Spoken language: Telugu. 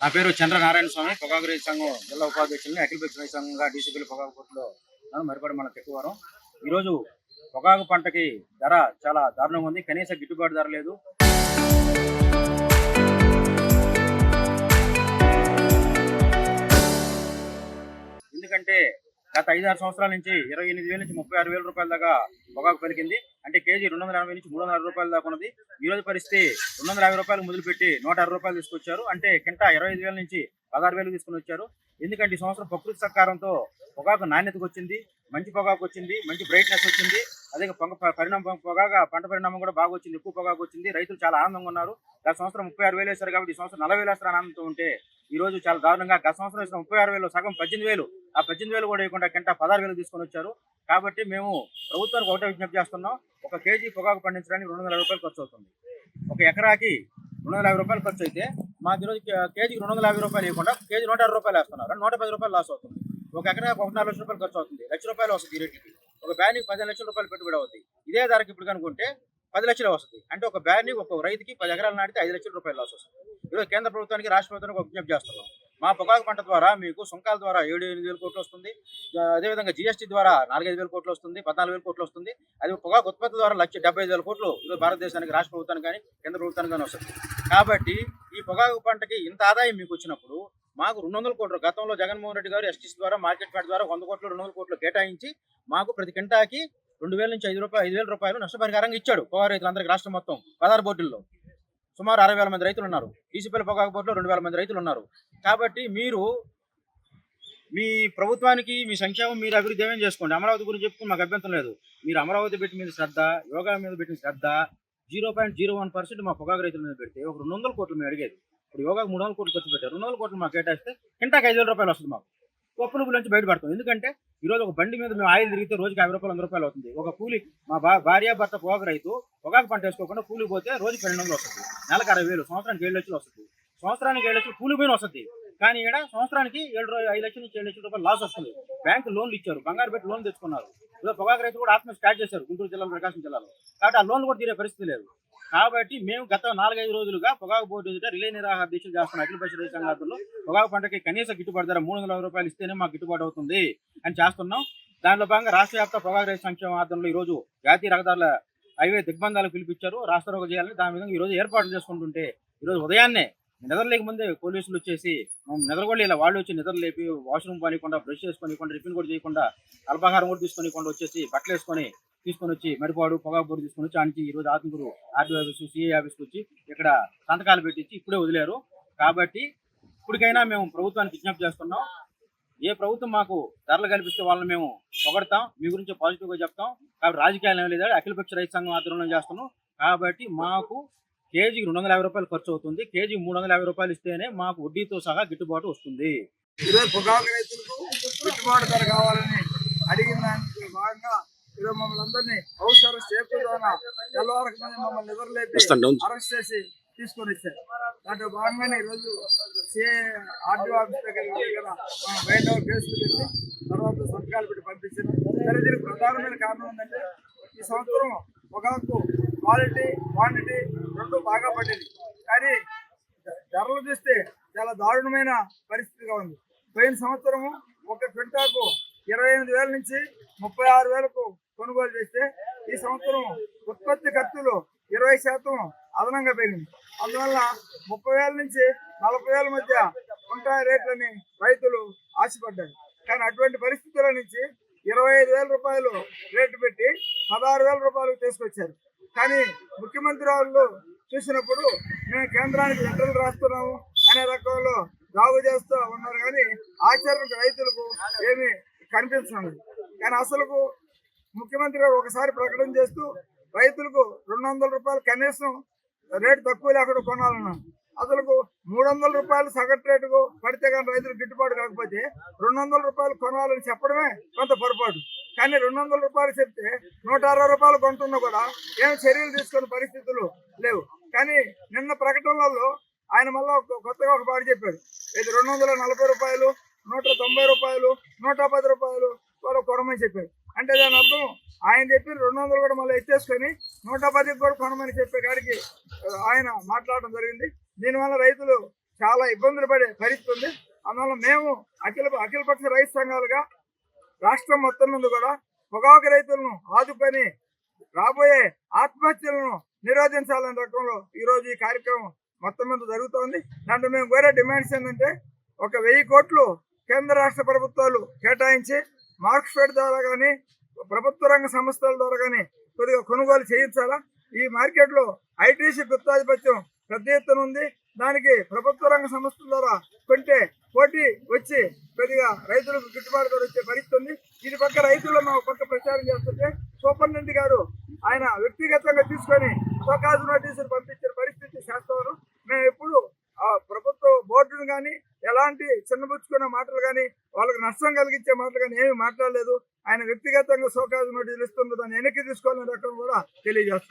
నా పేరు చంద్ర నారాయణ స్వామి. పొగాకు రైతు సంఘం జిల్లా ఉపాధ్యక్షులని, అఖిల పక్ష రైతు సంఘంగా డీసీపీలు పొగాకు కోర్టులో మరిపడి మన ఎక్కువరం. ఈరోజు పొగాకు పంటకి ధర చాలా దారుణంగా ఉంది. కనీస గిట్టుబాటు ధర లేదు. ఎందుకంటే గత 5-6 సంవత్సరాల నుంచి 28,000 నుంచి 36,000 రూపాయల దాకా పొగాకు పలికింది. అంటే కేజీ 280 నుంచి 300 రూపాయల దాకా ఉన్నది. ఈ రోజు పరిస్థితి 250 రూపాయలు మొదలుపెట్టి 160 రూపాయలు తీసుకొచ్చారు. అంటే కింటా 25,000 నుంచి 16,000 తీసుకుని వచ్చారు. ఎందుకంటే ఈ సంవత్సరం ప్రకృతి సహకారంతో పొగాకు నాణ్యతకు వచ్చింది, మంచి పొగాకు వచ్చింది, మంచి బ్రైట్నెస్ వచ్చింది. అదే పంట పరిణామం కూడా బాగా వచ్చింది, ఎక్కువ పొగాకు వచ్చింది. రైతులు చాలా ఆనందంగా ఉన్నారు. గత సంవత్సరం 36,000 వేశారు కాబట్టి ఈ సంవత్సరం 40,000 వేస్తారని ఆనందంతో ఉంటే ఈ రోజు చాలా దారుణంగా గత సంవత్సరం వేసిన 36,000 సగం 18,000, ఆ 18,000 కూడా వేయకుండా కింటా 16,000 తీసుకొని వచ్చారు. కాబట్టి మేము ప్రభుత్వానికి ఒకటే విజ్ఞప్తి చేస్తున్నాం. ఒక కేజీ పొగాకు పండించడానికి 250 రూపాయలు ఖర్చు అవుతుంది. ఒక ఎకరాకి 250 రూపాయలు ఖర్చు అయితే మాకు ఈరోజు కేజీకి 250 రూపాయలు వేయకుండా కేజీ 160 రూపాయలు వేస్తున్నారు. 110 రూపాయలు లాస్ అవుతుంది. ఒక ఎకరాకి 1,4 లక్షల రూపాయలు ఖర్చు అవుతుంది. 1,00,000 రూపాయలు వస్తుంది ఈ రేట్లకి. ఒక బ్యానికి 15 లక్షల రూపాయలు పెట్టుబడి అవుతుంది. ఇదే ధరకి ఇప్పుడు కనుకుంటే 10 లక్షలు వస్తుంది. అంటే ఒక బ్యాన్ని ఒక రైతుకి 10 ఎకరాలు నాటితే 5 లక్షల రూపాయలు లాస్ వస్తుంది. ఈరోజు కేంద్ర ప్రభుత్వానికి, రాష్ట్ర ప్రభుత్వానికి ఒక విజ్ఞప్తి చేస్తున్నాం. మా పొగాకు పంట ద్వారా మీకు సుంకాల ద్వారా 7,000-8,000 కోట్లు వస్తుంది. అదేవిధంగా జీఎస్టీ ద్వారా 4,500 కోట్లు వస్తుంది, 14,000 కోట్లు వస్తుంది. అది పొగాకు ఉత్పత్తి ద్వారా 1,75,000 కోట్లు ఈరోజు భారతదేశానికి, రాష్ట్ర ప్రభుత్వానికి కానీ కేంద్ర ప్రభుత్వానికి కానీ వస్తుంది. కాబట్టి ఈ పొగాకు పంటకి ఇంత ఆదాయం మీకు వచ్చినప్పుడు మాకు 200 కోట్లు గతంలో జగన్మోహన్ రెడ్డి గారు ఎస్టీసీ ద్వారా, మార్కెట్ ఫెడ్ ద్వారా 100 కోట్లు 200 కోట్లు కేటాయించి మాకు ప్రతి కింటాకి 2,000 నుంచి 5,000 రూపాయలు నష్టపరిహారంగా ఇచ్చాడు పొగాకు రైతులందరికీ. రాష్ట్రం మొత్తం 16 బోర్డుల్లో సుమారు 60,000 మంది రైతులు ఉన్నారు. డీసీపీల పొగాకు బోర్డులో 2,000 మంది రైతులు ఉన్నారు. కాబట్టి మీరు మీ ప్రభుత్వానికి మీ సంక్షేమం, మీరు అభివృద్ధి ఏమేం చేసుకోండి. అమరావతి గురించి చెప్పుకుని మాకు అభ్యంతరం లేదు. మీరు అమరావతి పెట్టి మీద శ్రద్ధ, యోగా మీద పెట్టిన శ్రద్ధ 0.01% మా పొగాకు రైతుల మీద పెడితే ఒక 200 కోట్లు మేము అడిగేది. ఇప్పుడు యోగాకు 300 కోట్లు ఖర్చు పెట్టారు. 200 కోట్లు మాకు కేటాయిస్తే కింటాకి 5,000 రూపాయలు వస్తుంది. మాకు పప్పుల నుంచి బయటపడతాం. ఎందుకంటే ఈరోజు ఒక బండి మీద మేము ఆయిల్ తిరిగితే రోజుకి 50 రూపాయలు 100 రూపాయలు అవుతుంది. ఒక కూలి మా భార్య భర్త పొగాకు రైతు పొగాకు పంట వేసుకోకుండా కూలి పోతే రోజుకి 200 వస్తుంది. నెలకు 60,000, సంవత్సరానికి 7 లక్షలు వస్తుంది. సంవత్సరానికి 7 లక్షలు కూలి పోయిన వస్తుంది. కానీ ఇక్కడ సంవత్సరానికి 5 లక్షల నుంచి 7 లక్షల రూపాయలు లాస్ వస్తుంది. బ్యాంకు లోన్లు ఇచ్చారు, బంగారు పెట్టి లోన్ తెచ్చుకున్నారు. ఇలా పొగాకు రైతు కూడా ఆత్మ స్టార్ట్ చేశారు గుంటూరు జిల్లాలో, ప్రకాశం జిల్లాలో. కాబట్టి ఆ లోన్లు కూడా తీరే పరిస్థితి లేదు. కాబట్టి మేము గత 4-5 రోజులుగా పొగాకు బోర్డు ఎదుట రిలే నిరాహార దీక్షలు చేస్తున్నాం. అఖిల పక్ష రైతు సంఘాలలో పొగాకు పంటకి కనీస గిట్టుబాటు ధర 300 రూపాయలు ఇస్తేనే మాకు గిట్టుబాటు అవుతుంది అని చేస్తున్నాం. దానిలో భాగంగా రాష్ట్ర వ్యాప్త పొగాకు రైతు సంక్షేమ ఆధ్వర్యంలో ఈ రోజు జాతీయ రహదారుల హైవే దిగ్బంధాలకు పిలిపించారు. రాష్ట్ర రోగ చేయాలని దాని విధంగా ఈ రోజు ఏర్పాట్లు చేసుకుంటుంటే ఈరోజు ఉదయాన్నే నిద్రలేక ముందే పోలీసులు వచ్చేసి నిద్రగొళ్ళు ఇలా వాళ్ళు వచ్చి నిద్ర లేపి వాష్రూమ్ పోనీయకుండా, బ్రష్ చేసుకోనికుండా, టిఫిన్ కూడా చేయకుండా, అల్పాహారం కూడా తీసుకోనికుండా వచ్చేసి బట్టలు వేసుకొని తీసుకొని వచ్చి మరిపాడు పొగాకు బోర్డు తీసుకొని వచ్చి ఆనికి ఈ రోజు ఆత్మకూరు ఆర్డీ ఆఫీసు, సిఐ ఆఫీస్కి వచ్చి ఇక్కడ సంతకాలు పెట్టించి ఇప్పుడే వదిలేరు. కాబట్టి ఇప్పటికైనా మేము ప్రభుత్వానికి విజ్ఞప్తి చేస్తున్నాం. ఏ ప్రభుత్వం మాకు ధరలు కల్పిస్తే వాళ్ళని మేము పొగడతాం, మీ గురించి పాజిటివ్గా చెప్తాం. కాబట్టి రాజకీయాలు ఏం లేదా, అఖిల పక్ష రైతు సంఘం ఆధ్వర్యంలో చేస్తున్నాం. కాబట్టి మాకు కేజీకి 250 రూపాయలు ఖర్చు అవుతుంది. కేజీ 350 రూపాయలు ఇస్తేనే మాకు వడ్డీతో సహా గిట్టుబాటు వస్తుంది. ఈరోజు పొగాకు రైతులకు గిట్టుబాటు ధర కావాలని అడిగిన దానికి భాగంగా ఈరోజు మమ్మల్ని అందరినీ హౌస్ అరెస్ట్ చేయకుండా తెల్లవారికి మమ్మల్ని నిద్రలేపి అరెస్ట్ చేసి తీసుకొని ఇచ్చారు. దాంట్లో భాగంగానే ఈరోజు సిఐ ఆర్డీ ఆఫీస్ దగ్గర బయట కేసులు పెట్టి తర్వాత సంతకాలు పెట్టి పంపించారు. సరే, దీనికి ప్రధానమైన కారణం ఏంటంటే ఈ సంవత్సరం పొగాకు క్వాలిటీ, క్వాంటిటీ రెండు బాగా పడింది. కానీ ధరలు చూస్తే చాలా దారుణమైన పరిస్థితిగా ఉంది. పోయిన సంవత్సరము ఒక క్వింటాకు 28,000 నుంచి 36,000కు కొనుగోలు చేస్తే ఈ సంవత్సరం ఉత్పత్తి ఖర్చులు 20% అదనంగా పెరిగింది. అందువల్ల 30,000 నుంచి 40,000 మధ్య ఉంటాయి రేట్లని రైతులు ఆశపడ్డారు. కానీ అటువంటి పరిస్థితుల నుంచి 25,000 రూపాయలు రేటు పెట్టి 16,000 రూపాయలు తీసుకొచ్చారు. కానీ ముఖ్యమంత్రి వాళ్ళు చూసినప్పుడు మేము కేంద్రానికి లెటర్లు రాస్తున్నాము అనే రకంలో దాగు చేస్తూ ఉన్నారు. కానీ ఆచరణకు రైతులకు ఏమీ కనిపించలేదు. కానీ అసలుకు ముఖ్యమంత్రి గారు ఒకసారి ప్రకటన చేస్తూ రైతులకు 200 రూపాయలు కనీసం రేటు తక్కువ లేకుండా కొనాలన్నారు. అసలుకు 300 రూపాయలు సగటు రేటుకు పడితే కానీ రైతులకు గిట్టుబాటు కాకపోతే 200 రూపాయలు కొనాలని చెప్పడమే కొంత పొరపాటు. కానీ 200 రూపాయలు చెప్తే 160 రూపాయలు కొంటున్నా కూడా ఏం చర్యలు తీసుకునే పరిస్థితులు లేవు. కానీ నిన్న ప్రకటనలలో ఆయన మళ్ళా కొత్తగా ఒక పాటు చెప్పాడు. ఇది 240 రూపాయలు, 190 రూపాయలు, 110 రూపాయలు కూడా కొనమని చెప్పాడు. అంటే దాని అర్థం ఆయన చెప్పి 200 కూడా మళ్ళీ ఎత్తేసుకొని 110 కూడా కొనమని చెప్పే కాడికి ఆయన మాట్లాడడం జరిగింది. దీనివల్ల రైతులు చాలా ఇబ్బందులు పడే పరిస్థితి ఉంది. అందువల్ల మేము అఖిలపక్ష రైతు సంఘాలుగా రాష్ట్రం మొత్తం మీద కూడా పొగాకు రైతులను ఆదుకొని రాబోయే ఆత్మహత్యలను నిరోధించాలనే రకంలో ఈరోజు ఈ కార్యక్రమం మొత్తం మీద జరుగుతోంది. దాంట్లో మేము కోరే డిమాండ్స్ ఏంటంటే 1,000 కోట్లు కేంద్ర రాష్ట్ర ప్రభుత్వాలు కేటాయించి మార్క్స్ఫెడ్ ద్వారా కానీ ప్రభుత్వ రంగ సంస్థల ద్వారా కానీ కొద్దిగా కొనుగోలు చేయించాలా. ఈ మార్కెట్లో ఐటీసీ గుత్తాధిపత్యం పెద్ద ఎత్తున ఉంది. దానికి ప్రభుత్వ రంగ సంస్థల ద్వారా కొంటే పోటీ వచ్చి కొద్దిగా రైతులకు గిట్టుబాటు ధర వచ్చే పరిస్థితి ఉంది. ఇది పక్క రైతులను ఒక పక్క ప్రచారం చేస్తుంటే సూపరింటెండెంట్ గారు ఆయన వ్యక్తిగతంగా తీసుకొని షోకాజ్ నోటీసులు పంపించిన పరిస్థితి చేస్తారు. మేము ఎప్పుడు ప్రభుత్వ బోర్డును కానీ ఎలాంటి చిన్నబుచ్చుకున్న మాటలు కానీ వాళ్ళకి నష్టం కలిగించే మాటలు కానీ ఏమీ మాట్లాడలేదు. ఆయన వ్యక్తిగతంగా షోకాజ్ నోటీసులు ఇస్తున్న దాన్ని వెనక్కి తీసుకోవాలనే రకం కూడా తెలియజేస్తున్నాం.